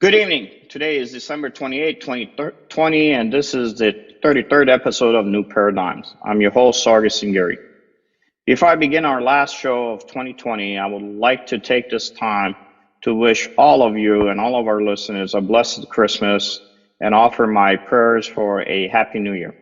Good evening. Today is December 28, 2020, and this is the 33rd episode of New Paradigms. I'm your host, Sargis Sangari. Before I begin our last show of 2020, I would like to take this time to wish all of you and all of our listeners a blessed Christmas and offer my prayers for a Happy New Year.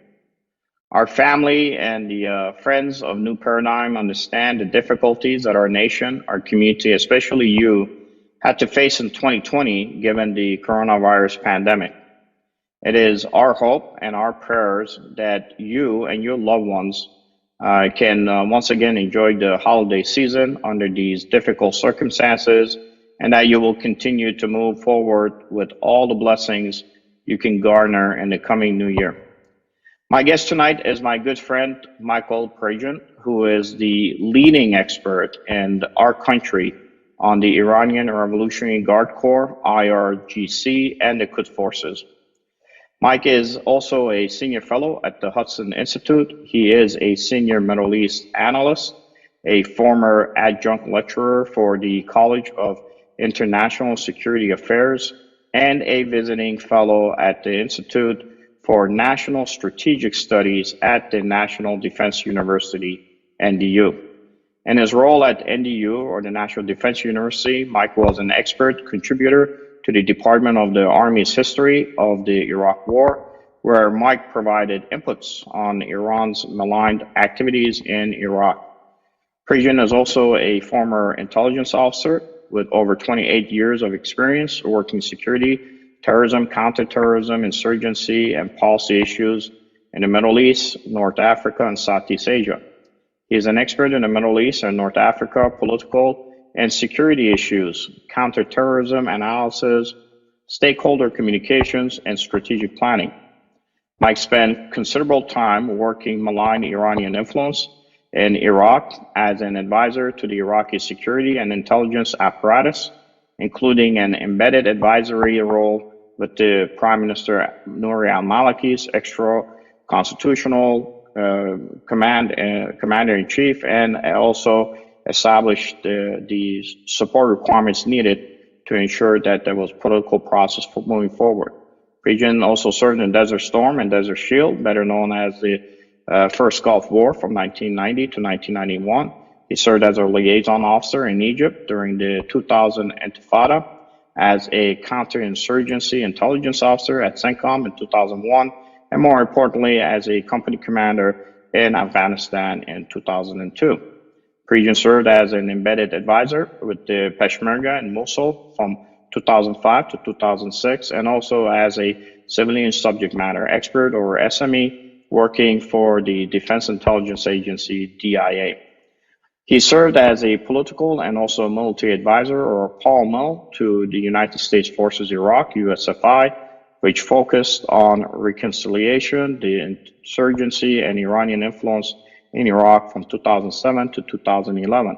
Our family and the friends of New Paradigm understand the difficulties that our nation, our community, especially you, had to face in 2020 given the coronavirus pandemic. It is our hope and our prayers that you and your loved ones can once again enjoy the holiday season under these difficult circumstances, and that you will continue to move forward with all the blessings you can garner in the coming new year. My guest tonight is my good friend, Michael Pregent, who is the leading expert in our country on the Iranian Revolutionary Guard Corps, IRGC, and the Quds Forces. Mike is also a senior fellow at the Hudson Institute. He is a senior Middle East analyst, a former adjunct lecturer for the College of International Security Affairs, and a visiting fellow at the Institute for National Strategic Studies at the National Defense University, NDU. In his role at NDU, or the National Defense University, Mike was an expert contributor to the Department of the Army's history of the Iraq War, where Mike provided inputs on Iran's malign activities in Iraq. Pregent is also a former intelligence officer with over 28 years of experience working security, terrorism, counterterrorism, insurgency, and policy issues in the Middle East, North Africa, and Southeast Asia. He is an expert in the Middle East and North Africa political and security issues, counterterrorism analysis, stakeholder communications, and strategic planning. Mike spent considerable time working malign Iranian influence in Iraq as an advisor to the Iraqi security and intelligence apparatus, including an embedded advisory role with the Prime Minister Nouri al-Maliki's extra-constitutional commander-in-chief, and also established the support requirements needed to ensure that there was political process for moving forward. Pregent also served in Desert Storm and Desert Shield, better known as the First Gulf War from 1990 to 1991. He served as a liaison officer in Egypt during the 2000 Intifada, as a counterinsurgency intelligence officer at CENTCOM in 2001, and more importantly, as a company commander in Afghanistan in 2002. Pregent served as an embedded advisor with the Peshmerga in Mosul from 2005 to 2006, and also as a civilian subject matter expert, or SME, working for the Defense Intelligence Agency, DIA. He served as a political and also military advisor, or POL-MIL, to the United States Forces Iraq, USFI, which focused on reconciliation, the insurgency, and Iranian influence in Iraq from 2007 to 2011.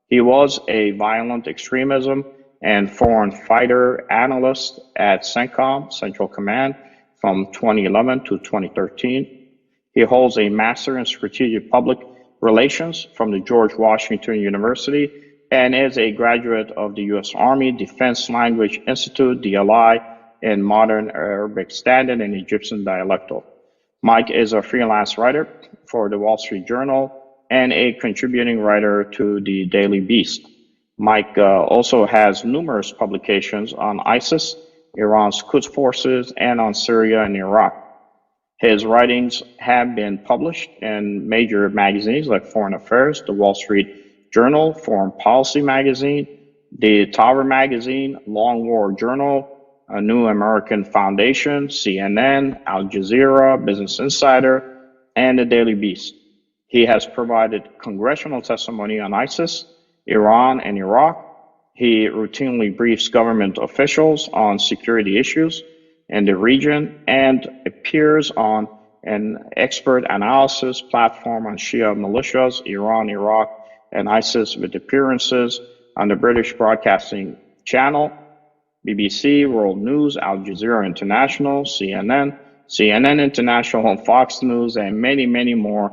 He was a violent extremism and foreign fighter analyst at CENTCOM, Central Command, from 2011 to 2013. He holds a Master in Strategic Public Relations from the George Washington University and is a graduate of the U.S. Army Defense Language Institute, DLI, in Modern Arabic Standard and Egyptian Dialectal. Mike is a freelance writer for the Wall Street Journal and a contributing writer to the Daily Beast. Mike also has numerous publications on ISIS, Iran's Quds Forces, and on Syria and Iraq. His writings have been published in major magazines like Foreign Affairs, the Wall Street Journal, Foreign Policy Magazine, the Tower Magazine, Long War Journal, a New American Foundation, CNN, Al Jazeera, Business Insider, and the Daily Beast. He has provided congressional testimony on ISIS, Iran, and Iraq. He routinely briefs government officials on security issues in the region and appears on an expert analysis platform on Shia militias, Iran, Iraq, and ISIS, with appearances on the British Broadcasting Channel, BBC, World News, Al Jazeera International, CNN, CNN International, and Fox News, and many, many more.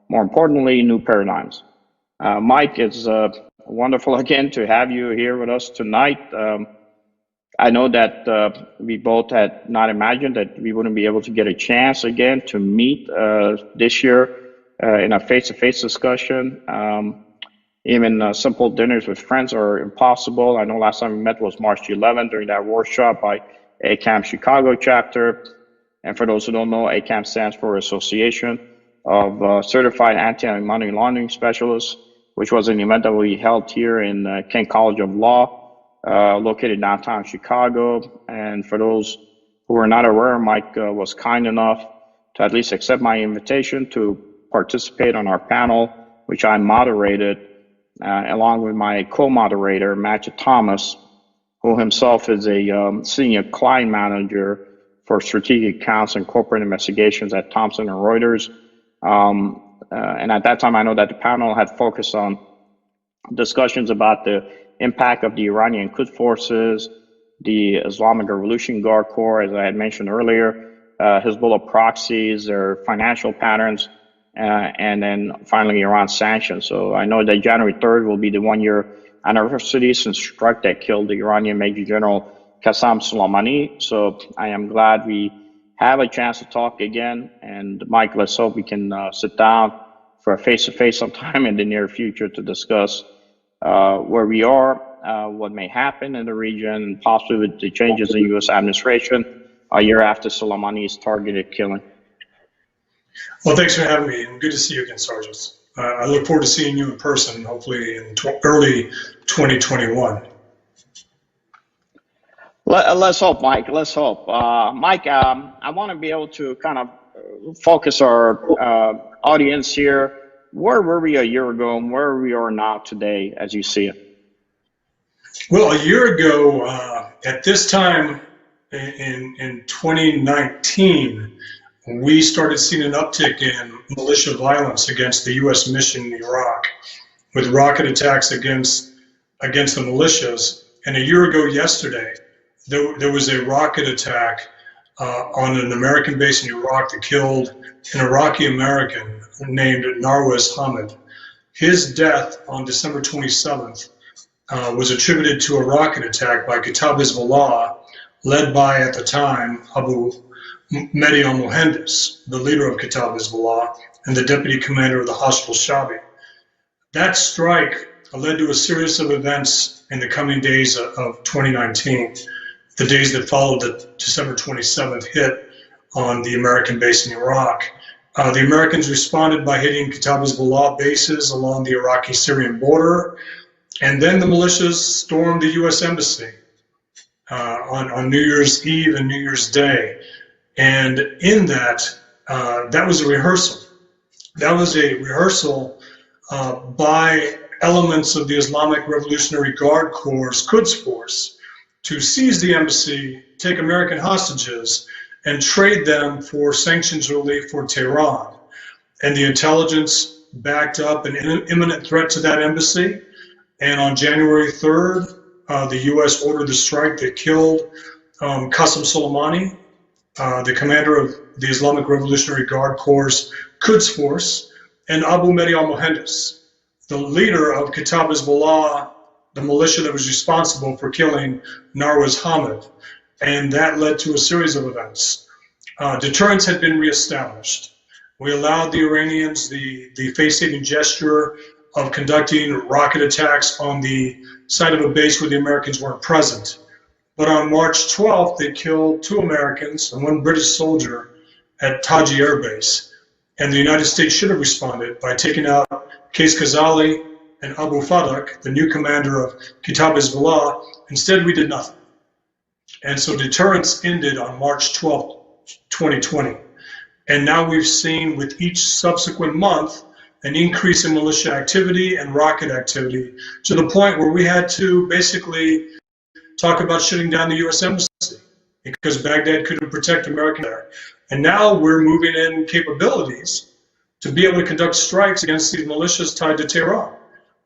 More importantly, New Paradigms. Mike, it's wonderful again to have you here with us tonight. I know that we both had not imagined that we wouldn't be able to get a chance again to meet this year in a face-to-face discussion. Even simple dinners with friends are impossible. I know last time we met was March 11th during that workshop by ACAM Chicago chapter. And for those who don't know, ACAM stands for Association of Certified Anti-Money Laundering Specialists, which was an event that we held here in King College of Law, located downtown Chicago. And for those who are not aware, Mike was kind enough to at least accept my invitation to participate on our panel, which I moderated, along with my co-moderator, Matthew Thomas, who himself is a senior client manager for strategic accounts and corporate investigations at Thomson & Reuters. And at that time, I know that the panel had focused on discussions about the impact of the Iranian Quds Forces, the Islamic Revolutionary Guard Corps, as I had mentioned earlier, Hezbollah proxies, their financial patterns, and then finally Iran sanctions. So I know that January 3rd will be the 1-year anniversary since strike that killed the Iranian Major General Qasem Soleimani. So I am glad we have a chance to talk again. And Mike, let's hope we can sit down for a face-to-face sometime in the near future to discuss where we are, what may happen in the region, and possibly with the changes in U.S. administration a year after Soleimani's targeted killing. Well, thanks for having me, and good to see you again, Sargis. I look forward to seeing you in person, hopefully in early 2021. Let's hope, Mike. Let's hope. Mike, I want to be able to kind of focus our audience here. Where were we a year ago, and where we are now today, as you see it? Well, a year ago, at this time in 2019, we started seeing an uptick in militia violence against the U.S. mission in Iraq, with rocket attacks against the militias. And a year ago yesterday, there was a rocket attack on an American base in Iraq that killed an Iraqi American named Narwaz Hamid. His death on December 27th was attributed to a rocket attack by Kataib Hezbollah, led by, at the time, Abu Mehdi al-Mohandes, the leader of Kataib Hezbollah and the deputy commander of the Hashd al-Shabi. That strike led to a series of events in the coming days of 2019, the days that followed the December 27th hit on the American base in Iraq. The Americans responded by hitting Kataib Hezbollah bases along the Iraqi-Syrian border, and then the militias stormed the U.S. Embassy on New Year's Eve and New Year's Day. And in that, that was a rehearsal. That was a rehearsal by elements of the Islamic Revolutionary Guard Corps' Quds Force to seize the embassy, take American hostages, and trade them for sanctions relief for Tehran. And the intelligence backed up an imminent threat to that embassy. And on January 3rd, the U.S. ordered the strike that killed Qasem Soleimani, the commander of the Islamic Revolutionary Guard Corps' Quds Force, and Abu Mehdi al-Mohandes, the leader of Kataib Hezbollah, the militia that was responsible for killing Narwaz Hamid. And that led to a series of events. Deterrence had been reestablished. We allowed the Iranians the face-saving gesture of conducting rocket attacks on the site of a base where the Americans weren't present. But on March 12th, they killed 2 Americans and 1 British soldier at Taji Air Base. And the United States should have responded by taking out Qais Khazali and Abu Fadak, the new commander of Kataib Hezbollah. Instead, we did nothing. And so deterrence ended on March 12th, 2020. And now we've seen with each subsequent month an increase in militia activity and rocket activity to the point where we had to basically talk about shutting down the U.S. Embassy because Baghdad couldn't protect Americans there. And now we're moving in capabilities to be able to conduct strikes against these militias tied to Tehran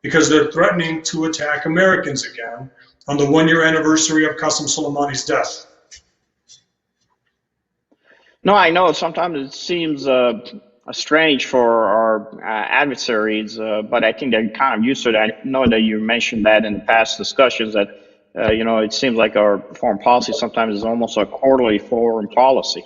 because they're threatening to attack Americans again on the 1-year anniversary of Qasem Soleimani's death. No, I know sometimes it seems strange for our adversaries, but I think they're kind of used to it. I know that you mentioned that in past discussions that it seems like our foreign policy sometimes is almost a quarterly foreign policy,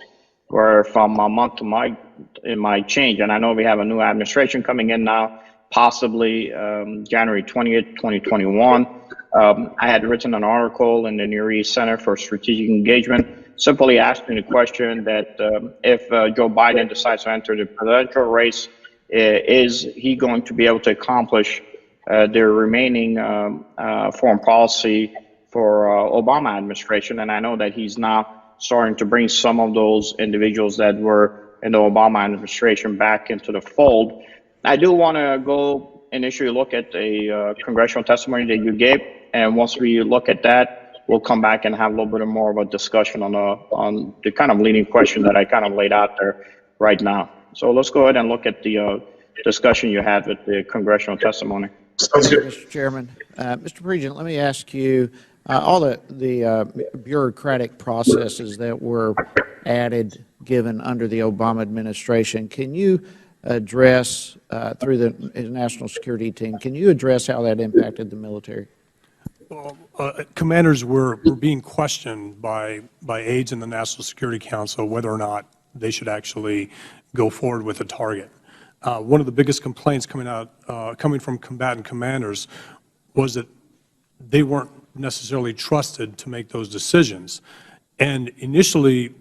where from a month to month it might change. And I know we have a new administration coming in now, possibly January 20th, 2021. I had written an article in the Near East Center for Strategic Engagement, simply asking the question that if Joe Biden decides to enter the presidential race, is he going to be able to accomplish the remaining foreign policy for Obama administration? And I know that he's now starting to bring some of those individuals that were in the Obama administration back into the fold. I do want to go initially look at a congressional testimony that you gave, and once we look at that, we'll come back and have a little bit more of a discussion on the kind of leading question that I kind of laid out there right now. So let's go ahead and look at the discussion you had with the congressional testimony. Mr. Chairman, Mr. Pregent, let me ask you, all the bureaucratic processes that were added, given under the Obama administration, can you address, through the national security team, can you address how that impacted the military? Well, commanders were being questioned by aides in the National Security Council whether or not they should actually go forward with a target. One of the biggest complaints coming from combatant commanders was that they weren't necessarily trusted to make those decisions. And initially,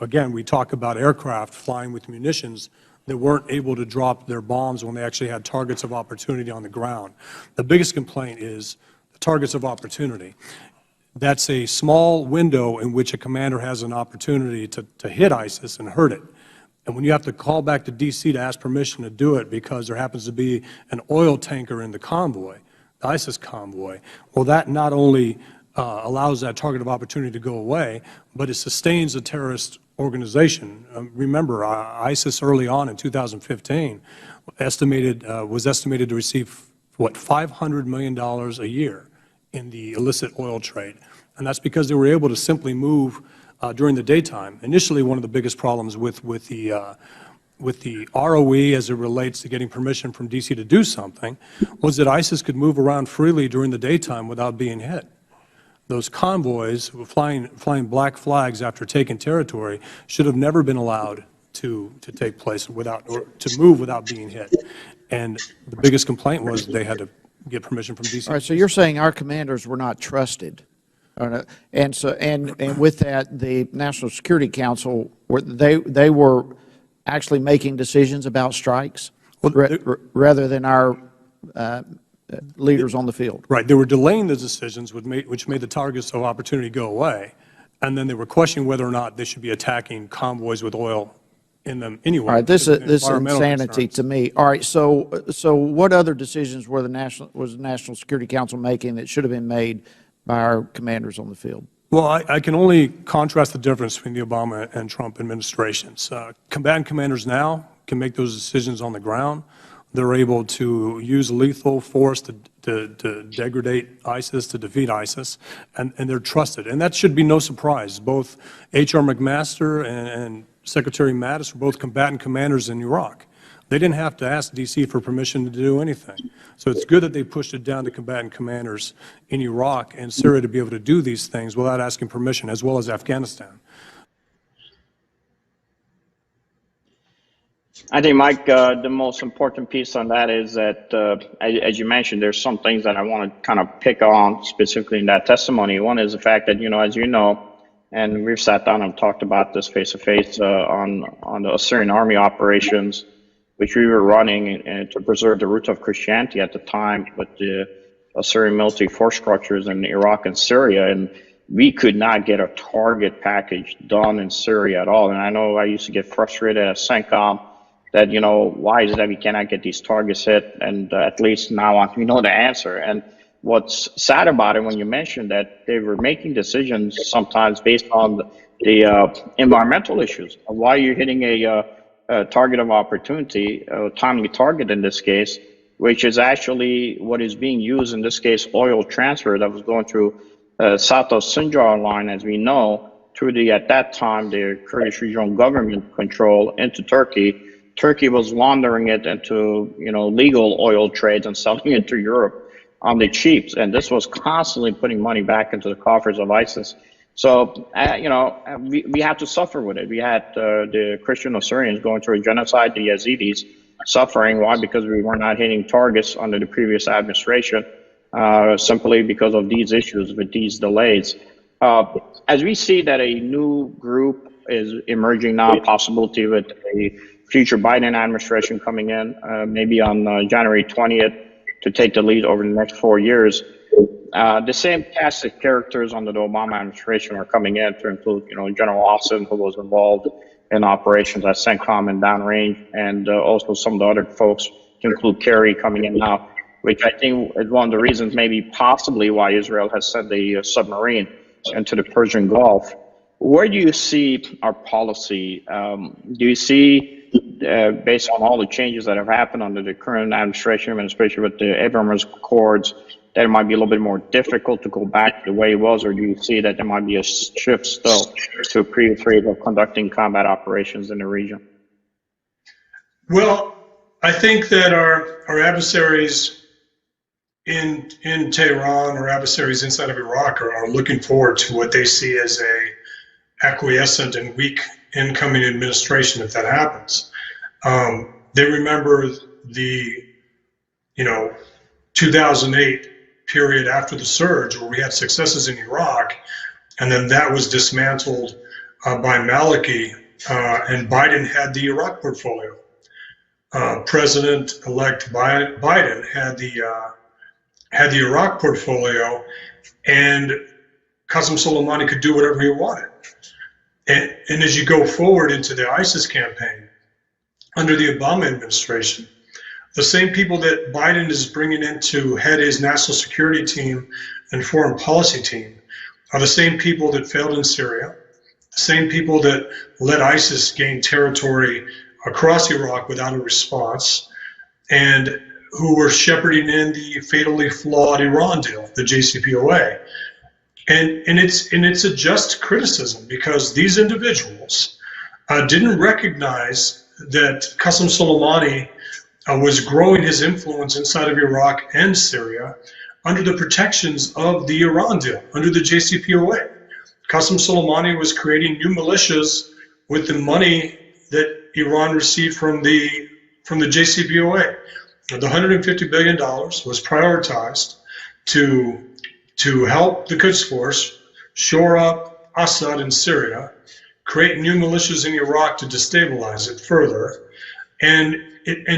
again, we talk about aircraft flying with munitions that weren't able to drop their bombs when they actually had targets of opportunity on the ground. The biggest complaint is the targets of opportunity. That's a small window in which a commander has an opportunity to hit ISIS and hurt it. And when you have to call back to D.C. to ask permission to do it because there happens to be an oil tanker in the convoy, the ISIS convoy, well, that not only allows that target of opportunity to go away, but it sustains a terrorist organization. Remember, ISIS early on in 2015 was estimated to receive, what, $500 million a year in the illicit oil trade. And that's because they were able to simply move during the daytime. Initially, one of the biggest problems with the ROE as it relates to getting permission from D.C. to do something was that ISIS could move around freely during the daytime without being hit. Those convoys flying black flags after taking territory should have never been allowed to take place or to move without being hit. And the biggest complaint was they had to get permission from D.C. All right, so you're saying our commanders were not trusted. And so, and with that, the National Security Council, they were actually making decisions about strikes rather than our leaders on the field. Right. They were delaying the decisions, which made the targets of opportunity go away, and then they were questioning whether or not they should be attacking convoys with oil in them anyway. All right, this is insanity to me. All right, so what other decisions was the National Security Council making that should have been made by our commanders on the field? Well, I can only contrast the difference between the Obama and Trump administrations. Combatant commanders now can make those decisions on the ground. They're able to use lethal force to degrade ISIS, to defeat ISIS, and they're trusted. And that should be no surprise. Both H.R. McMaster and Secretary Mattis were both combatant commanders in Iraq. They didn't have to ask D.C. for permission to do anything. So it's good that they pushed it down to combatant commanders in Iraq and Syria to be able to do these things without asking permission, as well as Afghanistan. I think, Mike, the most important piece on that is that, as you mentioned, there's some things that I want to kind of pick on specifically in that testimony. One is the fact that, as you know, and we've sat down and talked about this face-to-face on the Assyrian army operations, which we were running to preserve the roots of Christianity at the time with the Assyrian military force structures in Iraq and Syria. And we could not get a target package done in Syria at all. And I know I used to get frustrated at CENTCOM that, why is it that we cannot get these targets hit? And at least now we know the answer. And what's sad about it when you mentioned that they were making decisions sometimes based on the environmental issues of why you're hitting a target of opportunity, a timely target in this case, which is actually what is being used in this case, oil transfer that was going through south of Sinjar line, as we know, through at that time, the Kurdish regional government control into Turkey. Turkey was laundering it into, legal oil trades and selling it to Europe on the cheaps, and this was constantly putting money back into the coffers of ISIS. So, we had to suffer with it. We had the Christian Assyrians going through a genocide, the Yazidis suffering. Why? Because we were not hitting targets under the previous administration, simply because of these issues with these delays. As we see that a new group is emerging now, possibility with a future Biden administration coming in, maybe on January 20th, to take the lead over the next 4 years. The same cast of characters under the Obama administration are coming in, to include, General Austin, who was involved in operations at CENTCOM and downrange, and also some of the other folks, to include Kerry coming in now, which I think is one of the reasons, maybe possibly, why Israel has sent a submarine into the Persian Gulf. Where do you see our policy? Do you see, based on all the changes that have happened under the current administration, and especially with the Abraham Accords, that it might be a little bit more difficult to go back the way it was, or do you see that there might be a shift still to a previous rate of conducting combat operations in the region? Well, I think that our adversaries in Tehran, or adversaries inside of Iraq, are looking forward to what they see as a acquiescent and weak incoming administration if that happens. They remember the 2008 period after the surge, where we had successes in Iraq, and then that was dismantled by Maliki, and Biden had the Iraq portfolio. President-elect Biden had the Iraq portfolio, and Qasem Soleimani could do whatever he wanted. And as you go forward into the ISIS campaign under the Obama administration, the same people that Biden is bringing in to head his national security team and foreign policy team are the same people that failed in Syria, the same people that let ISIS gain territory across Iraq without a response, and who were shepherding in the fatally flawed Iran deal, the JCPOA. And it's a just criticism, because these individuals didn't recognize that Qasem Soleimani was growing his influence inside of Iraq and Syria under the protections of the Iran deal, under the JCPOA. Qasem Soleimani was creating new militias with the money that Iran received from the JCPOA. The $150 billion was prioritized to help the Quds Force shore up Assad in Syria, create new militias in Iraq to destabilize it further, and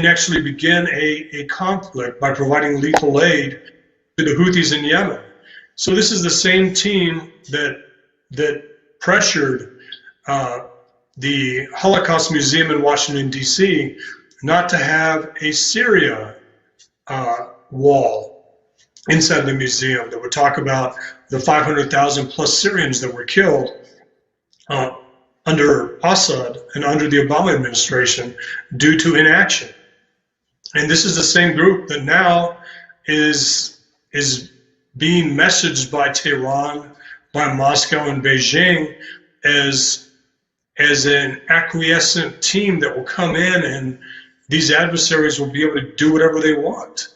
actually begin a conflict by providing lethal aid to the Houthis in Yemen. So this is the same team that pressured the Holocaust Museum in Washington, D.C. not to have a Syria wall inside the museum that would talk about the 500,000 plus Syrians that were killed under Assad and under the Obama administration due to inaction. And this is the same group that now is being messaged by Tehran, by Moscow and Beijing as an acquiescent team that will come in, and these adversaries will be able to do whatever they want.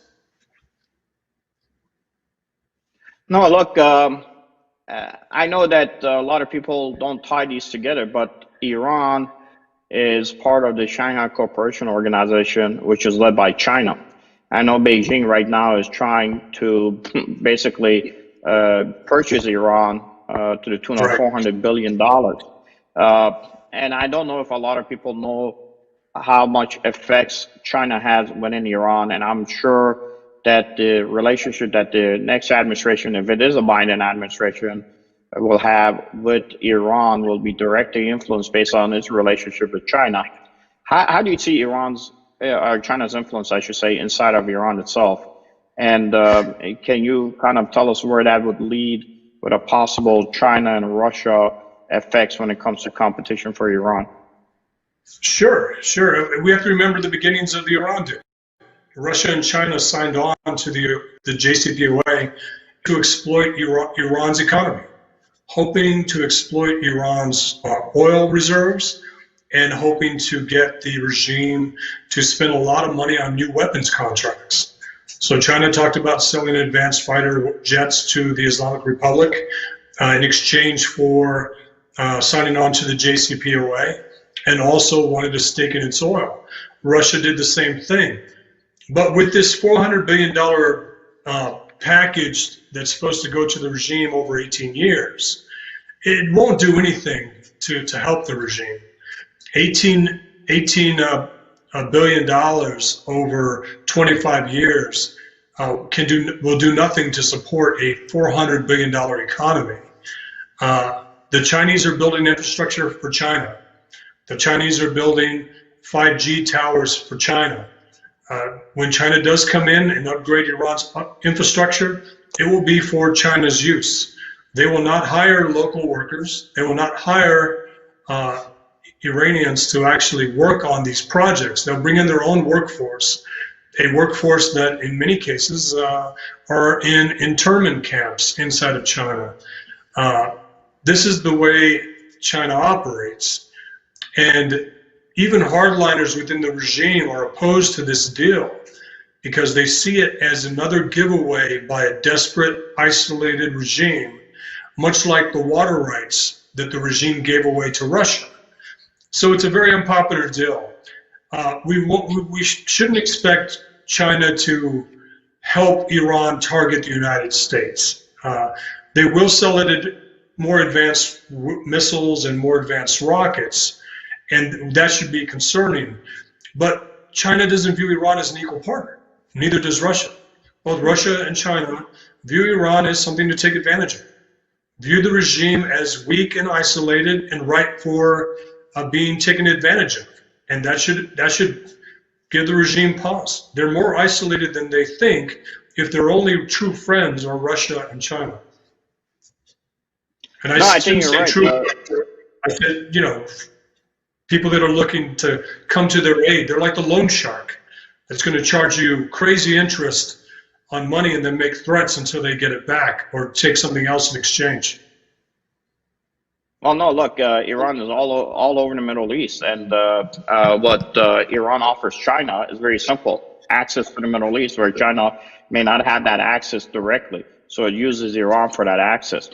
No, look, I know that a lot of people don't tie these together, but Iran is part of the Shanghai Cooperation Organization, which is led by China. I know Beijing right now is trying to basically purchase Iran to the tune of $400 billion. And I don't know if a lot of people know how much effects China has within Iran, and I'm sure that the relationship that the next administration, if it is a Biden administration, will have with Iran will be directly influenced based on its relationship with China. How do you see China's influence, I should say, inside of Iran itself? And can you kind of tell us where that would lead with a possible China and Russia effects when it comes to competition for Iran? Sure. We have to remember the beginnings of the Iran deal. Russia and China signed on to the JCPOA to exploit Iran's economy, hoping to exploit Iran's oil reserves and hoping to get the regime to spend a lot of money on new weapons contracts. So China talked about selling advanced fighter jets to the Islamic Republic in exchange for signing on to the JCPOA, and also wanted a stake in its oil. Russia did the same thing. But with this $400 billion package that's supposed to go to the regime over 18 years, it won't do anything to help the regime. $18 billion over 25 years will do nothing to support a $400 billion economy. The Chinese are building infrastructure for China. The Chinese are building 5G towers for China. When China does come in and upgrade Iran's infrastructure, it will be for China's use. They will not hire local workers. They will not hire Iranians to actually work on these projects. They'll bring in their own workforce, a workforce that in many cases are in internment camps inside of China. This is the way China operates. And even hardliners within the regime are opposed to this deal because they see it as another giveaway by a desperate, isolated regime, much like the water rights that the regime gave away to Russia. So it's a very unpopular deal. We shouldn't expect China to help Iran target the United States. They will sell it more advanced missiles and more advanced rockets, and that should be concerning. But China doesn't view Iran as an equal partner. Neither does Russia. Both Russia and China view Iran as something to take advantage of, view the regime as weak and isolated and ripe for being taken advantage of. And that should give the regime pause. They're more isolated than they think if their only true friends are Russia and China. And I think you're right. I said, people that are looking to come to their aid, they're like the loan shark that's going to charge you crazy interest on money and then make threats until they get it back or take something else in exchange. Well, no, look, Iran is all over the Middle East, and what Iran offers China is very simple: access to the Middle East, where China may not have that access directly. So it uses Iran for that access.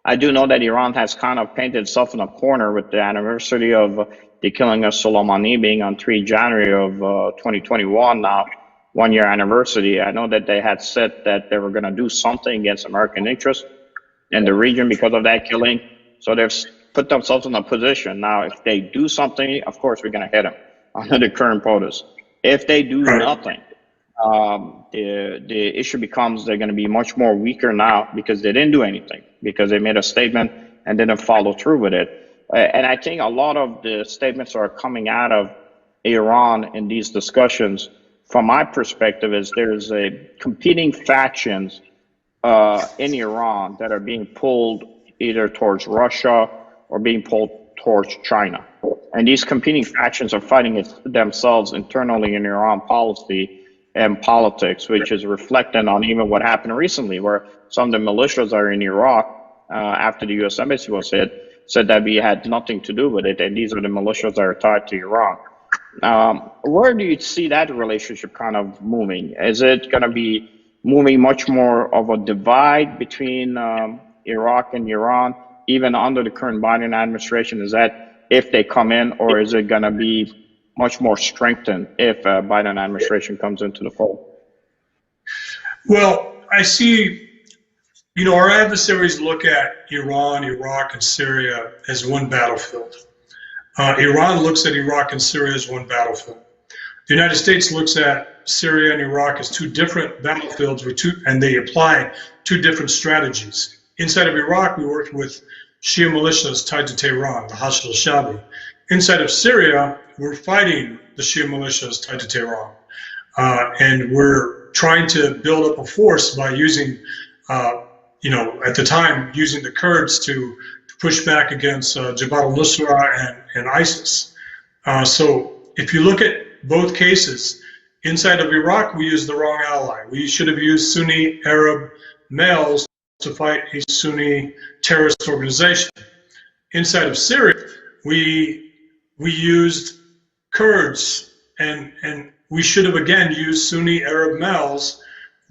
I do know that Iran has kind of painted itself in a corner with the anniversary of the killing of Soleimani being on 3 January of 2021 now, 1 year anniversary. I know that they had said that they were going to do something against American interests in the region because of that killing. So they've put themselves in a position. Now, if they do something, of course, we're going to hit them under the current POTUS. If they do nothing, the issue becomes they're going to be much more weaker now because they didn't do anything, because they made a statement and didn't follow through with it. And I think a lot of the statements are coming out of Iran in these discussions, from my perspective, is there's a competing factions in Iran that are being pulled either towards Russia or being pulled towards China. And these competing factions are fighting themselves internally in Iran policy and politics, which is reflected on even what happened recently, where some of the militias are in Iraq after the U.S. Embassy was hit, said that we had nothing to do with it, and these are the militias that are tied to Iran. Where do you see that relationship kind of moving? Is it going to be moving much more of a divide between Iraq and Iran, even under the current Biden administration? Is that if they come in, or is it going to be much more strengthened if Biden administration comes into the fold? Well, I see, our adversaries look at Iran, Iraq, and Syria as one battlefield. Iran looks at Iraq and Syria as one battlefield. The United States looks at Syria and Iraq as two different battlefields, and they apply two different strategies. Inside of Iraq, we worked with Shia militias tied to Tehran, the Hashd al-Shabi. Inside of Syria, we're fighting the Shia militias tied to Tehran. And we're trying to build up a force by using, at the time, using the Kurds to push back against Jabhat al-Nusra and ISIS. So if you look at both cases, inside of Iraq, we used the wrong ally. We should have used Sunni Arab males to fight a Sunni terrorist organization. Inside of Syria, we used Kurds, and we should have again used Sunni Arab males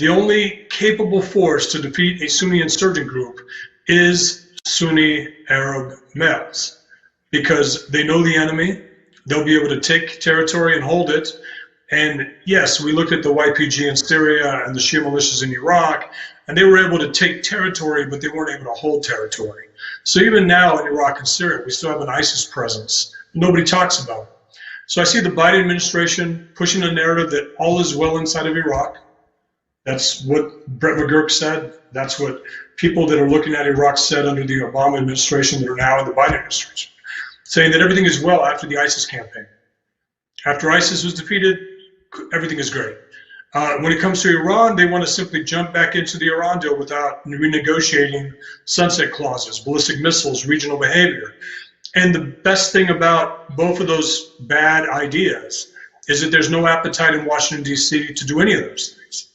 The only capable force to defeat a Sunni insurgent group is Sunni Arab males, because they know the enemy, they'll be able to take territory and hold it. And yes, we looked at the YPG in Syria and the Shia militias in Iraq, and they were able to take territory, but they weren't able to hold territory. So even now in Iraq and Syria, we still have an ISIS presence. Nobody talks about it. So I see the Biden administration pushing a narrative that all is well inside of Iraq. That's what Brett McGurk said. That's what people that are looking at Iraq said under the Obama administration that are now in the Biden administration, saying that everything is well after the ISIS campaign. After ISIS was defeated, everything is great. When it comes to Iran, they want to simply jump back into the Iran deal without renegotiating sunset clauses, ballistic missiles, regional behavior. And the best thing about both of those bad ideas is that there's no appetite in Washington, D.C. to do any of those things.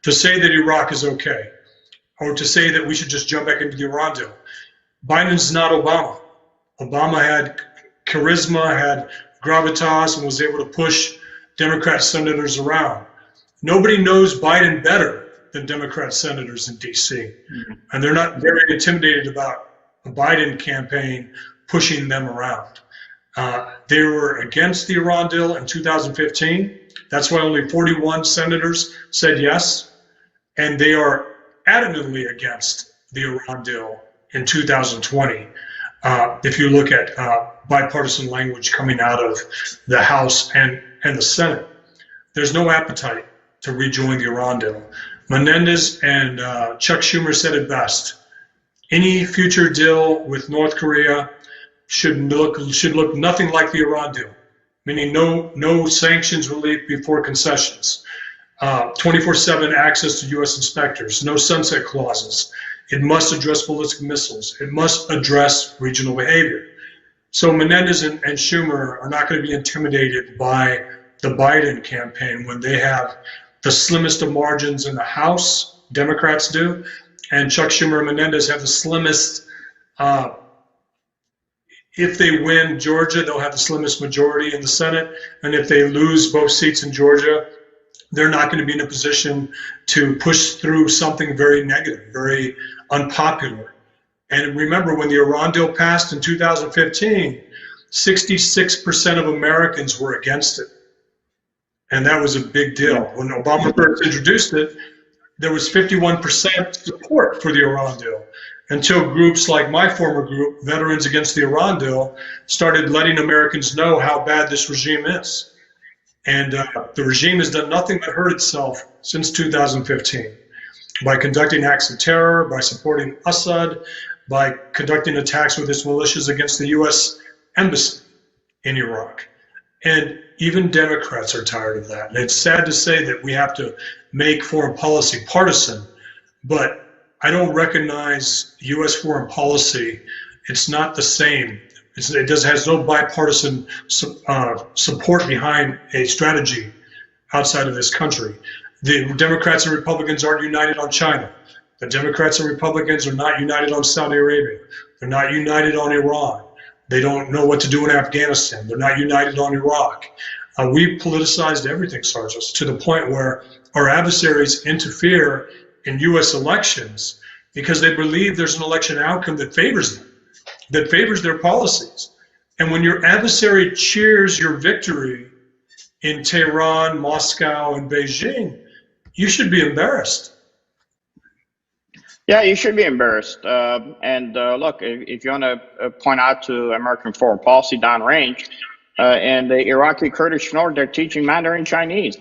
To say that Iraq is okay, or to say that we should just jump back into the Iran deal. Biden's not Obama. Obama had charisma, had gravitas, and was able to push Democrat senators around. Nobody knows Biden better than Democrat senators in D.C. And they're not very intimidated about the Biden campaign pushing them around. They were against the Iran deal in 2015. That's why only 41 senators said yes. And they are adamantly against the Iran deal in 2020. If you look at bipartisan language coming out of the House and the Senate, there's no appetite to rejoin the Iran deal. Menendez and Chuck Schumer said it best. Any future deal with North Korea should look nothing like the Iran deal, meaning no sanctions relief before concessions, 24/7 access to U.S. inspectors, no sunset clauses. It must address ballistic missiles. It must address regional behavior. So Menendez and Schumer are not going to be intimidated by the Biden campaign when they have the slimmest of margins in the House, Democrats do, and Chuck Schumer and Menendez have the slimmest. If they win Georgia, they'll have the slimmest majority in the Senate, and if they lose both seats in Georgia, they're not going to be in a position to push through something very negative, very unpopular. And remember, when the Iran deal passed in 2015, 66% of Americans were against it. And that was a big deal. When Obama first introduced it, there was 51% support for the Iran deal, until groups like my former group, Veterans Against the Iran Deal, started letting Americans know how bad this regime is. And the regime has done nothing but hurt itself since 2015 by conducting acts of terror, by supporting Assad, by conducting attacks with its militias against the U.S. Embassy in Iraq. And even Democrats are tired of that. And it's sad to say that we have to make foreign policy partisan, but I don't recognize U.S. foreign policy. It's not the same. It has no bipartisan support behind a strategy outside of this country. The Democrats and Republicans aren't united on China. The Democrats and Republicans are not united on Saudi Arabia. They're not united on Iran. They don't know what to do in Afghanistan. They're not united on Iraq. We politicized everything, Sargis, to the point where our adversaries interfere in U.S. elections because they believe there's an election outcome that favors them, that favors their policies. And when your adversary cheers your victory in Tehran, Moscow, and Beijing, you should be embarrassed. Yeah, you should be embarrassed. Look, if you want to point out to American foreign policy downrange, in the Iraqi Kurdish North, they're teaching Mandarin Chinese.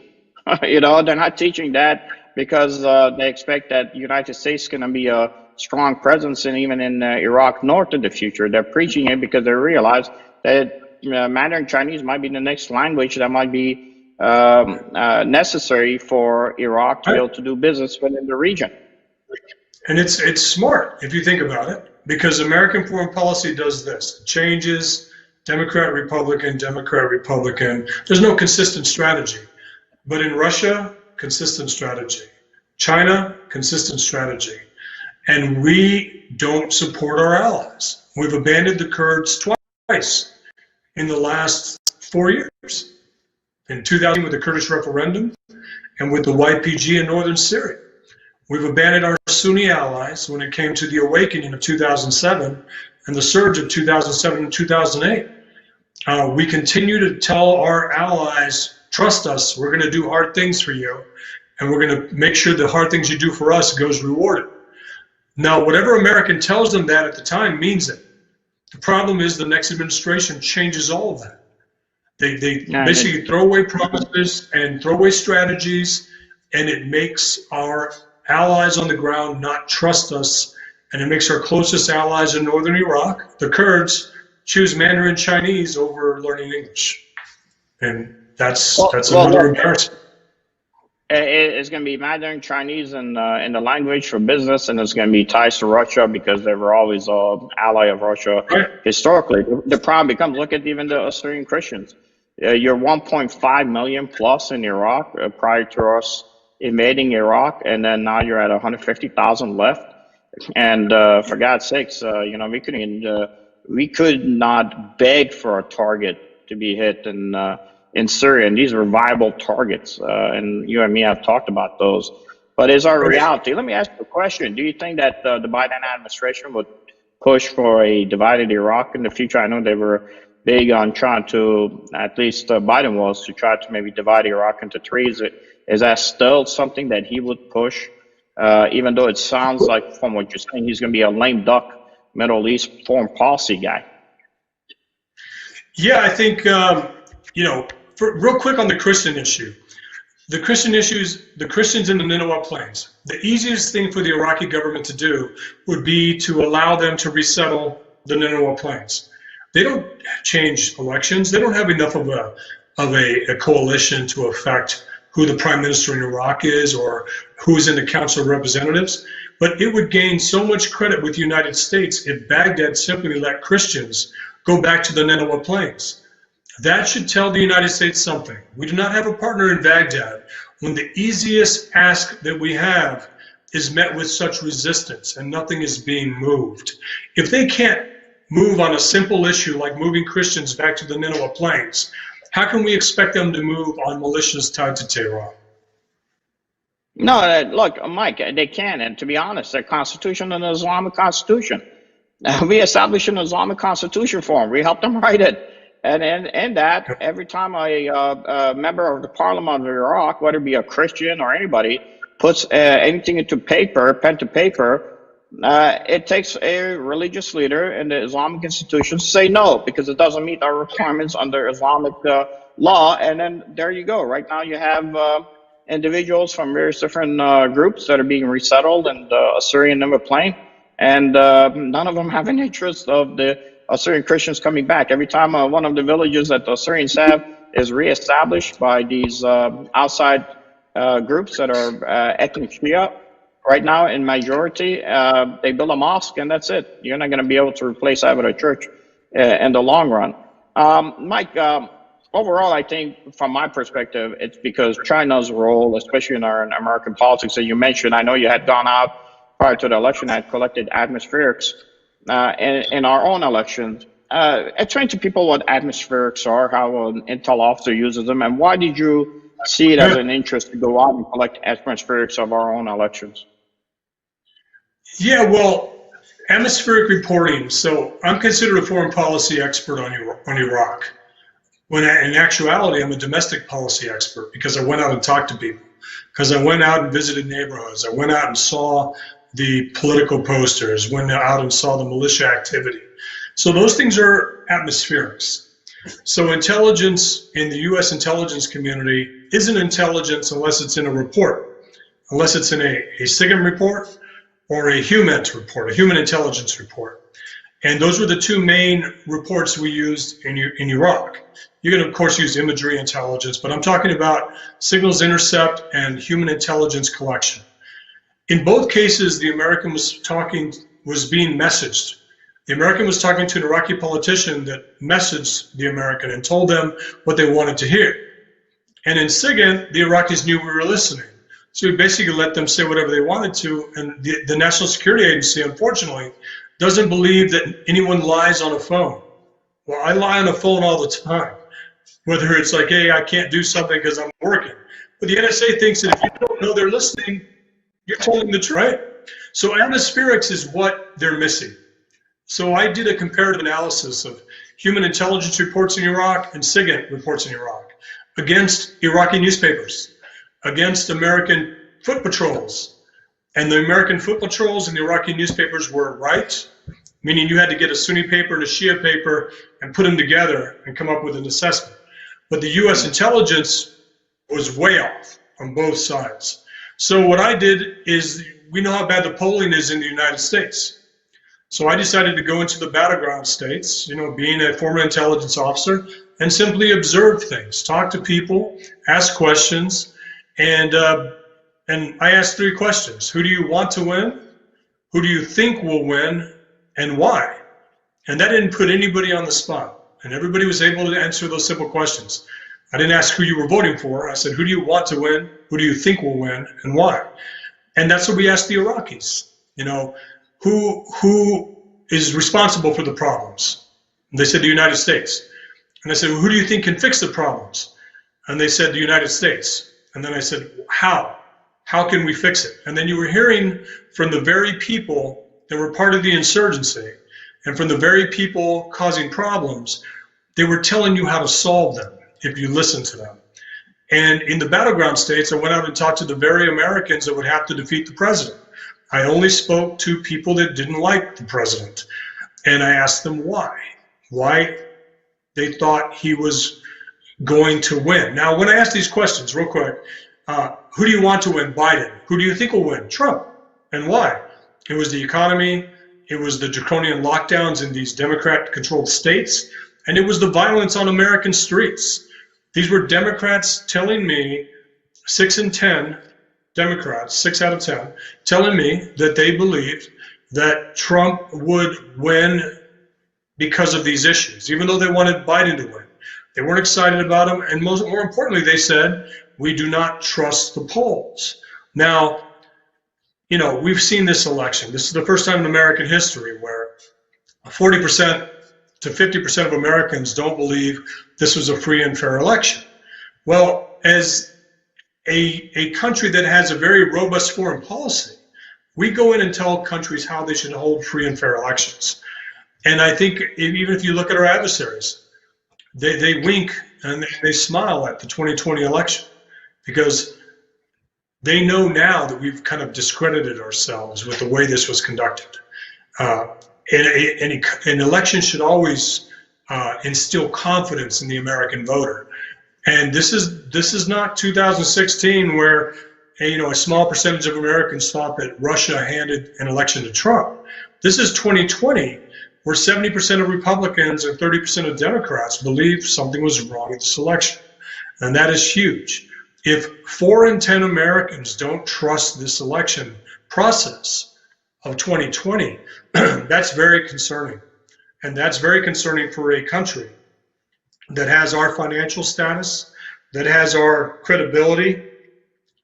They're not teaching that because they expect that the United States is going to be a strong presence even in Iraq North in the future. They're preaching it because they realize that Mandarin Chinese might be the next language that might be necessary for Iraq to be able to do business within the region. And it's smart if you think about it, because American foreign policy does this. It changes Democrat, Republican, Democrat, Republican. There's no consistent strategy. But in Russia, consistent strategy. China, consistent strategy. And we don't support our allies. We've abandoned the Kurds twice in the last 4 years. In 2000 with the Kurdish referendum and with the YPG in northern Syria. We've abandoned our Sunni allies when it came to the awakening of 2007 and the surge of 2007 and 2008. We continue to tell our allies, trust us, we're going to do hard things for you, and we're going to make sure the hard things you do for us goes rewarded. Now, whatever American tells them that at the time means it. The problem is the next administration changes all of that. They basically throw away promises and throw away strategies, and it makes our allies on the ground not trust us, and it makes our closest allies in northern Iraq, the Kurds, choose Mandarin Chinese over learning English. And that's another embarrassment. It's going to be Mandarin Chinese in the language for business, and it's going to be ties to Russia because they were always an ally of Russia historically. The problem becomes, look at even the Assyrian Christians. You're 1.5 million plus in Iraq prior to us invading Iraq, and then now you're at 150,000 left. And for God's sakes, we could not beg for a target to be hit in Syria, and these were viable targets, and you and me have talked about those. But is our reality? Let me ask you a question. Do you think that the Biden administration would push for a divided Iraq in the future? I know they were big on trying to, at least Biden was, to try to maybe divide Iraq into three. Is that still something that he would push, even though it sounds like from what you're saying, he's going to be a lame duck Middle East foreign policy guy? Yeah, I think, real quick on the Christian issue. The Christian issues, the Christians in the Nineveh Plains, the easiest thing for the Iraqi government to do would be to allow them to resettle the Nineveh Plains. They don't change elections. They don't have enough of a coalition to affect who the prime minister in Iraq is or who's in the Council of Representatives. But it would gain so much credit with the United States if Baghdad simply let Christians go back to the Nineveh Plains. That should tell the United States something. We do not have a partner in Baghdad when the easiest ask that we have is met with such resistance and nothing is being moved. If they can't move on a simple issue like moving Christians back to the Nineveh Plains, how can we expect them to move on militias tied to Tehran? No, look, Mike, they can. And to be honest, their constitution is an Islamic constitution. We established an Islamic constitution for them. We helped them write it. And in that, every time a member of the parliament of Iraq, whether it be a Christian or anybody, puts anything into paper, pen to paper, it takes a religious leader in the Islamic institution to say no, because it doesn't meet our requirements under Islamic law. And then there you go. Right now you have individuals from various different groups that are being resettled in the Assyrian Nineveh Plain, and none of them have an interest of the Assyrian Christians coming back. Every time one of the villages that the Assyrians have is reestablished by these outside groups that are ethnic Shia, right now in majority, they build a mosque and that's it. You're not going to be able to replace that with a church in the long run. Mike, overall, I think from my perspective, it's because China's role, especially in our American politics, that you mentioned, I know you had gone out prior to the election and collected atmospherics in our own elections. Explain to people what atmospherics are, how an intel officer uses them, and why did you see it as an interest to go out and collect atmospherics of our own elections? Yeah, well, atmospheric reporting. So I'm considered a foreign policy expert on Iraq. When in actuality, I'm a domestic policy expert because I went out and talked to people, because I went out and visited neighborhoods. I went out and saw the political posters, went out and saw the militia activity. So those things are atmospherics. So intelligence in the U.S. intelligence community isn't intelligence unless it's in a report, unless it's in a SIGINT report or a HUMINT report, a human intelligence report. And those were the two main reports we used in Iraq. You can, of course, use imagery intelligence, but I'm talking about signals intercept and human intelligence collection. In both cases, the American was being messaged. The American was talking to an Iraqi politician that messaged the American and told them what they wanted to hear. And in SIGINT, the Iraqis knew we were listening. So we basically let them say whatever they wanted to, and the National Security Agency, unfortunately, doesn't believe that anyone lies on a phone. Well, I lie on a phone all the time, whether it's like, hey, I can't do something because I'm working. But the NSA thinks that if you don't know they're listening, You're telling the truth, right? So atmospherics is what they're missing. So I did a comparative analysis of human intelligence reports in Iraq and SIGINT reports in Iraq against Iraqi newspapers, against American foot patrols. And the American foot patrols and the Iraqi newspapers were right, meaning you had to get a Sunni paper and a Shia paper and put them together and come up with an assessment. But the US intelligence was way off on both sides. So what I did is, we know how bad the polling is in the United States. So I decided to go into the battleground states, being a former intelligence officer, and simply observe things, talk to people, ask questions, and I asked 3 questions. Who do you want to win? Who do you think will win? And why? And that didn't put anybody on the spot. And everybody was able to answer those simple questions. I didn't ask who you were voting for. I said, who do you want to win? Who do you think will win? And why? And that's what we asked the Iraqis. Who is responsible for the problems? And they said the United States. And I said, well, who do you think can fix the problems? And they said the United States. And then I said, how? How can we fix it? And then you were hearing from the very people that were part of the insurgency and from the very people causing problems, they were telling you how to solve them if you listen to them. And in the battleground states, I went out and talked to the very Americans that would have to defeat the president. I only spoke to people that didn't like the president. And I asked them why they thought he was going to win. Now, when I asked these questions, real quick, who do you want to win? Biden. Who do you think will win? Trump. And why? It was the economy, it was the draconian lockdowns in these Democrat-controlled states, and it was the violence on American streets. These were Democrats telling me, 6 in 10 Democrats, 6 out of 10, telling me that they believed that Trump would win because of these issues, even though they wanted Biden to win. They weren't excited about him, and more importantly, they said, we do not trust the polls. Now, we've seen this election. This is the first time in American history where 40% to 50% of Americans don't believe this was a free and fair election. Well, as a country that has a very robust foreign policy, we go in and tell countries how they should hold free and fair elections. And I think even if you look at our adversaries, they wink and they smile at the 2020 election because they know now that we've kind of discredited ourselves with the way this was conducted. An election should always instill confidence in the American voter. And this is not 2016 where a small percentage of Americans thought that Russia handed an election to Trump. This is 2020 where 70% of Republicans and 30% of Democrats believe something was wrong with this election. And that is huge. If 4 in 10 Americans don't trust this election process of 2020, that's very concerning. And that's very concerning for a country that has our financial status, that has our credibility,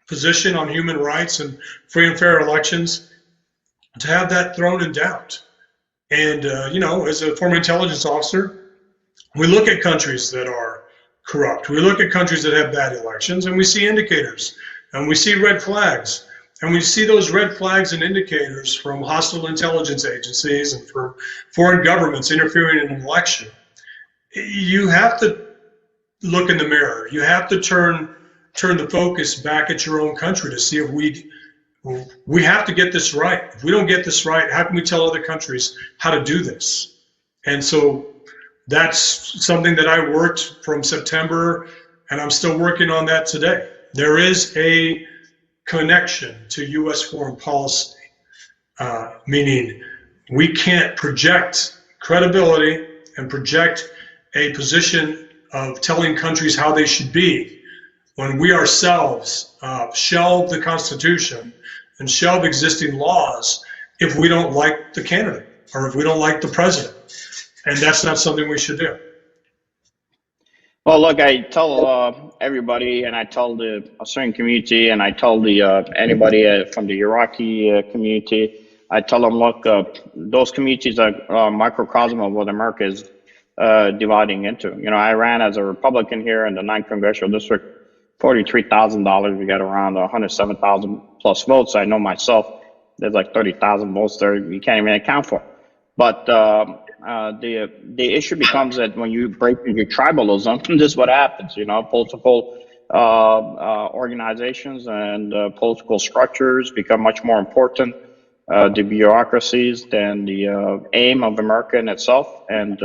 position on human rights and free and fair elections, to have that thrown in doubt. And, as a former intelligence officer, we look at countries that are corrupt. We look at countries that have bad elections, and we see indicators, and we see red flags. And we see those red flags and indicators from hostile intelligence agencies and from foreign governments interfering in an election. You have to look in the mirror. You have to turn the focus back at your own country to see if we have to get this right. If we don't get this right, how can we tell other countries how to do this? And so that's something that I worked from September, and I'm still working on that today. There is a connection to U.S. foreign policy, meaning we can't project credibility and project a position of telling countries how they should be when we ourselves shelve the Constitution and shelve existing laws if we don't like the candidate or if we don't like the president. And that's not something we should do. Well, look, I tell everybody, and I tell the Assyrian community, and I tell the anybody from the Iraqi community, I tell them, look, those communities are a microcosm of what America is dividing into. I ran as a Republican here in the 9th Congressional District $43,000. We got around 107,000 plus votes. I know myself, there's like 30,000 votes there you can't even account for. But the issue becomes that when you break into tribalism, this is what happens. You know, political organizations and political structures become much more important, the bureaucracies, than the aim of America in itself. And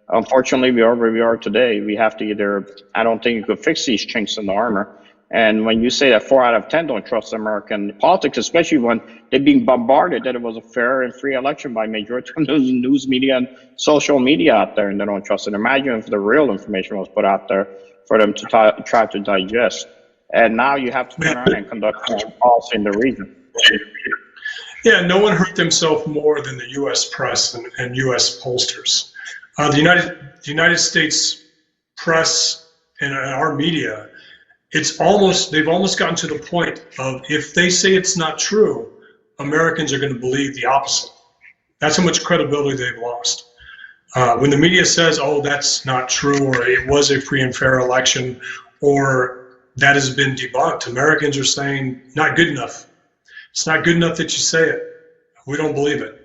unfortunately, we are where we are today. We have to either, I don't think you could fix these chinks in the armor. And when you say that 4 out of 10 don't trust American politics, especially when they're being bombarded that it was a fair and free election by majority of the news media and social media out there, and they don't trust it. Imagine if the real information was put out there for them to try to digest. And now you have to turn around and conduct foreign policy in the region. Yeah, no one hurt themselves more than the U.S. press and U.S. pollsters. The United States press and our media, they've almost gotten to the point of, if they say it's not true, Americans are going to believe the opposite. That's how much credibility they've lost. When the media says, oh, that's not true, or it was a free and fair election, or that has been debunked, Americans are saying, not good enough. It's not good enough that you say it. We don't believe it.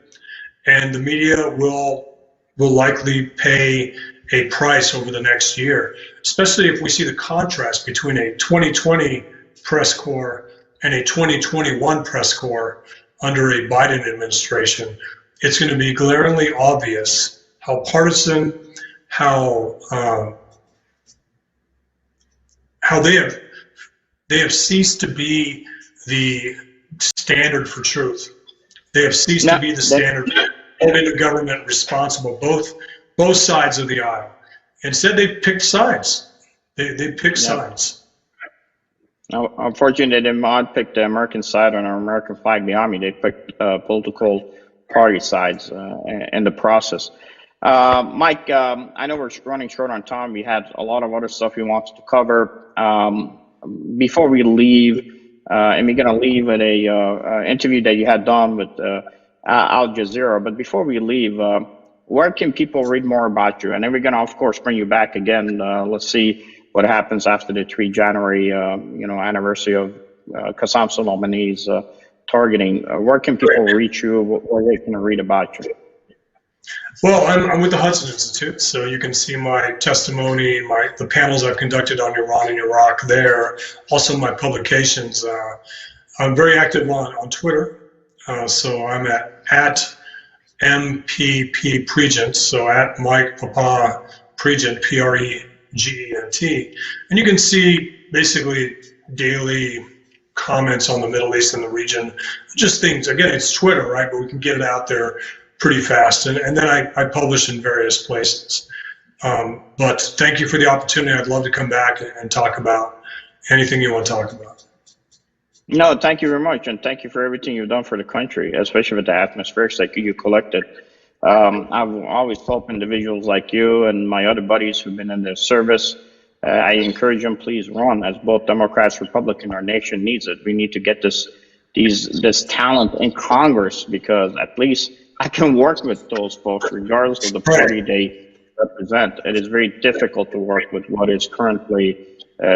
And the media will likely pay a price over the next year, especially if we see the contrast between a 2020 press corps and a 2021 press corps under a Biden administration. It's going to be glaringly obvious how partisan, how they have ceased to be the standard for truth. They have ceased to be the standard for holding the government responsible, both sides of the aisle. Instead, they picked sides. They picked sides. Now, unfortunately, they did not pick the American side on our American flag behind me. They picked political party sides in the process. Mike, I know we're running short on time. We had a lot of other stuff we wanted to cover. Before we leave, and we're going to leave with a interview that you had done with Al Jazeera. But before we leave, where can people read more about you? And then we're going to, of course, bring you back again. Let's see what happens after the 3 January, anniversary of Qasem Soleimani's targeting. Where can people reach you? Where they can read about you? Well, I'm with the Hudson Institute, so you can see my testimony, the panels I've conducted on Iran and Iraq there, also my publications. I'm very active on Twitter, so I'm at MPP Pregent, so at Mike Papa Pregent, Pregent, and you can see basically daily comments on the Middle East and the region, just things. Again, it's Twitter, right? But we can get it out there pretty fast, and then I publish in various places. But thank you for the opportunity. I'd love to come back and talk about anything you want to talk about. No, thank you very much, and thank you for everything you've done for the country, especially with the atmospherics that you collected. I've always helped individuals like you and my other buddies who've been in the service. I encourage them, please run, as both Democrats, Republicans, our nation needs it. We need to get this talent in Congress, because at least I can work with those folks regardless of the party they represent. It is very difficult to work with what is currently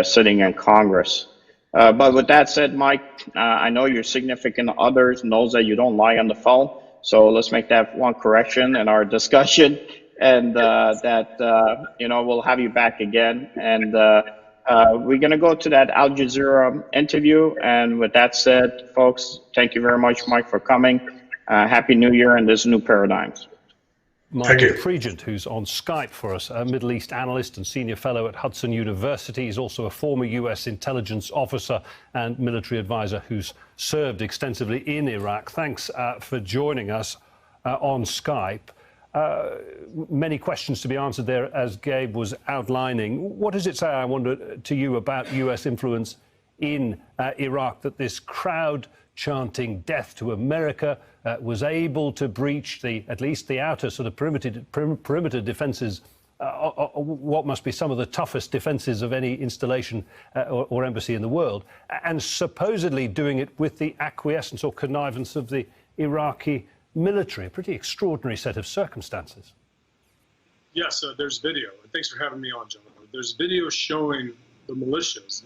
sitting in Congress. But with that said, Mike, I know your significant others knows that you don't lie on the phone. So let's make that one correction in our discussion, and we'll have you back again. And we're going to go to that Al Jazeera interview. And with that said, folks, thank you very much, Mike, for coming. Happy New Year and this new paradigms. Michael Pregent, who's on Skype for us, a Middle East analyst and senior fellow at Hudson University. He's also a former U.S. intelligence officer and military advisor who's served extensively in Iraq. Thanks for joining us on Skype. Many questions to be answered there, as Gabe was outlining. What does it say, I wonder, to you about U.S. influence in Iraq, that this crowd chanting death to America was able to breach at least the outer sort of perimeter defenses, what must be some of the toughest defenses of any installation or embassy in the world, and supposedly doing it with the acquiescence or connivance of the Iraqi military? A pretty extraordinary set of circumstances. Yes, there's video. And thanks for having me on, gentlemen. There's video showing the militias.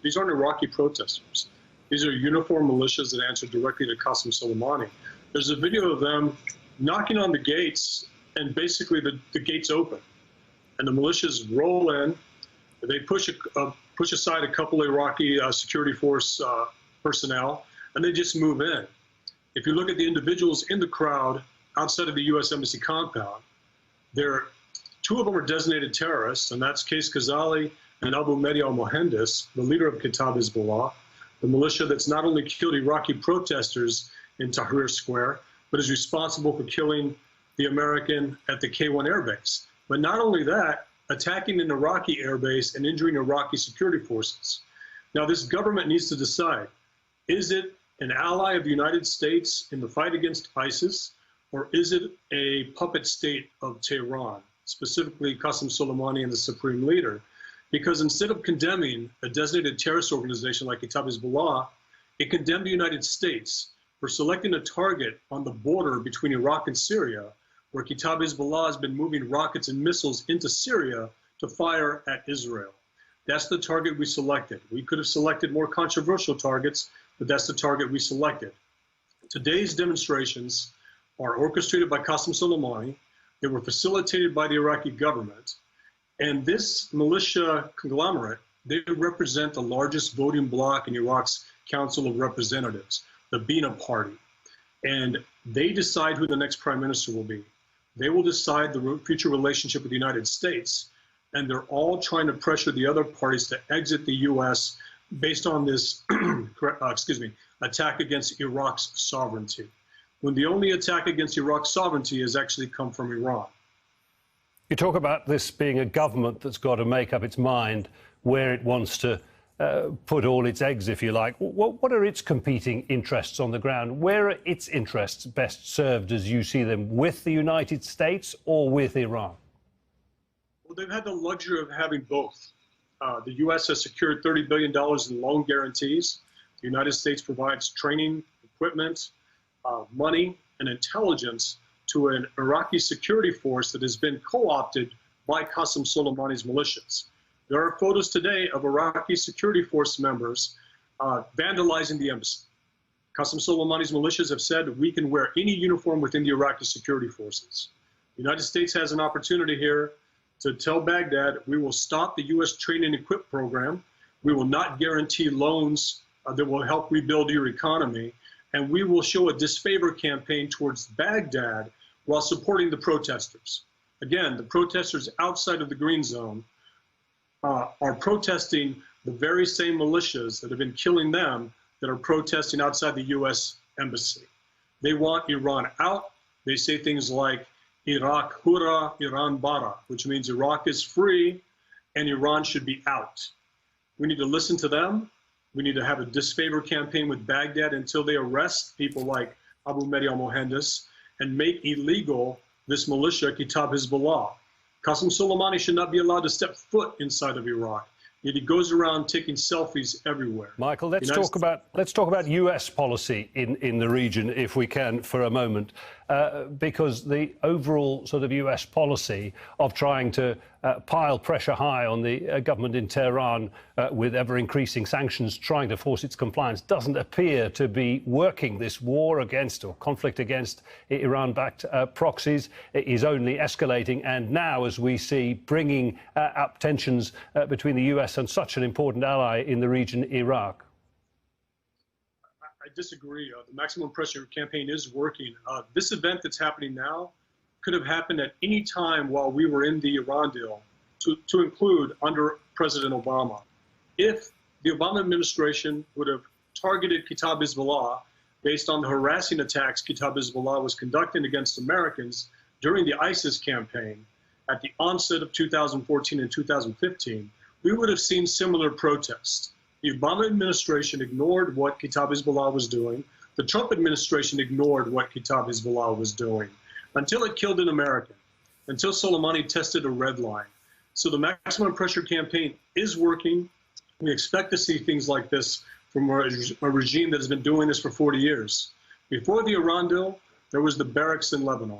These aren't Iraqi protesters. These are uniformed militias that answer directly to Qasem Soleimani. There's a video of them knocking on the gates, and basically the gates open, and the militias roll in. They push aside a couple of Iraqi security force personnel, and they just move in. If you look at the individuals in the crowd outside of the U.S. Embassy compound, two of them are designated terrorists, and that's Qais Khazali and Abu Mahdi al-Mohandes, the leader of Kataib Hezbollah, the militia that's not only killed Iraqi protesters in Tahrir Square, but is responsible for killing the American at the K-1 airbase. But not only that, attacking an Iraqi airbase and injuring Iraqi security forces. Now, this government needs to decide, is it an ally of the United States in the fight against ISIS, or is it a puppet state of Tehran, specifically Qasem Soleimani and the supreme leader? Because instead of condemning a designated terrorist organization like Kataib Hezbollah, it condemned the United States for selecting a target on the border between Iraq and Syria, where Kataib Hezbollah has been moving rockets and missiles into Syria to fire at Israel. That's the target we selected. We could have selected more controversial targets, but that's the target we selected. Today's demonstrations are orchestrated by Qasem Soleimani. They were facilitated by the Iraqi government. And this militia conglomerate, they represent the largest voting bloc in Iraq's Council of Representatives, the Bina Party. And they decide who the next prime minister will be. They will decide the future relationship with the United States. And they're all trying to pressure the other parties to exit the U.S. based on this attack against Iraq's sovereignty, when the only attack against Iraq's sovereignty has actually come from Iran. You talk about this being a government that's got to make up its mind where it wants to put all its eggs, if you like. What are its competing interests on the ground? Where are its interests best served, as you see them, with the United States or with Iran? Well, they've had the luxury of having both. The U.S. has secured $30 billion in loan guarantees. The United States provides training, equipment, money, and intelligence to an Iraqi security force that has been co-opted by Qasem Soleimani's militias. There are photos today of Iraqi security force members vandalizing the embassy. Qasem Soleimani's militias have said we can wear any uniform within the Iraqi security forces. The United States has an opportunity here to tell Baghdad we will stop the U.S. train and equip program, we will not guarantee loans that will help rebuild your economy, and we will show a disfavor campaign towards Baghdad while supporting the protesters. Again, the protesters outside of the green zone are protesting the very same militias that have been killing them that are protesting outside the U.S. embassy. They want Iran out. They say things like, Iraq hurra, Iran bara, which means Iraq is free and Iran should be out. We need to listen to them. We need to have a disfavor campaign with Baghdad until they arrest people like Abu Mahdi al-Mohandes and make illegal this militia, Kataib Hezbollah. Qasem Soleimani should not be allowed to step foot inside of Iraq. Yet he goes around taking selfies everywhere. Michael, let's talk about U.S. policy in the region, if we can, for a moment, because the overall sort of U.S. policy of trying to pile pressure high on the government in Tehran with ever-increasing sanctions, trying to force its compliance, doesn't appear to be working. This war against or conflict against Iran-backed proxies is only escalating, and now, as we see, bringing up tensions between the U.S. and such an important ally in the region, Iraq. I disagree. The maximum pressure campaign is working. This event that's happening now could have happened at any time while we were in the Iran deal, to include under President Obama. If the Obama administration would have targeted Kataib Hezbollah based on the harassing attacks Kataib Hezbollah was conducting against Americans during the ISIS campaign at the onset of 2014 and 2015, we would have seen similar protests. The Obama administration ignored what Kataib Hezbollah was doing. The Trump administration ignored what Kataib Hezbollah was doing until it killed an American, until Soleimani tested a red line. So the maximum pressure campaign is working. We expect to see things like this from a regime that has been doing this for 40 years. Before the Iran deal, there was the barracks in Lebanon,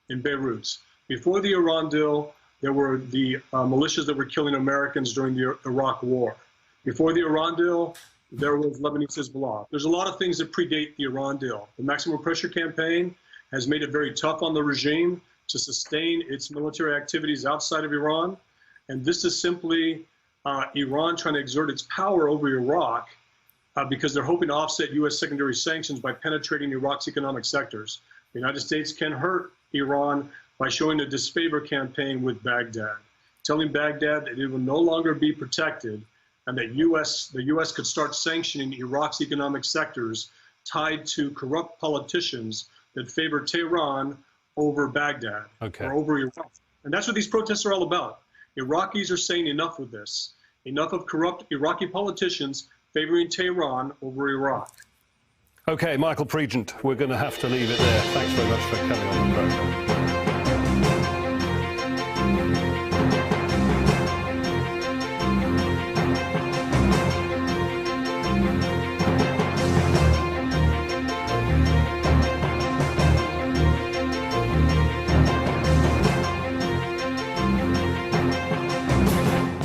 in Beirut. Before the Iran deal, there were the militias that were killing Americans during the Iraq War. Before the Iran deal, there was Lebanese Hezbollah. There's a lot of things that predate the Iran deal. The maximum pressure campaign has made it very tough on the regime to sustain its military activities outside of Iran. And this is simply Iran trying to exert its power over Iraq because they're hoping to offset U.S. secondary sanctions by penetrating Iraq's economic sectors. The United States can hurt Iran by showing a disfavor campaign with Baghdad, telling Baghdad that it will no longer be protected and that the U.S. could start sanctioning Iraq's economic sectors tied to corrupt politicians that favor Tehran over Baghdad or over Iraq. And that's what these protests are all about. Iraqis are saying enough with this. Enough of corrupt Iraqi politicians favoring Tehran over Iraq. Okay, Michael Pregent, we're going to have to leave it there. Thanks very much for coming on the program.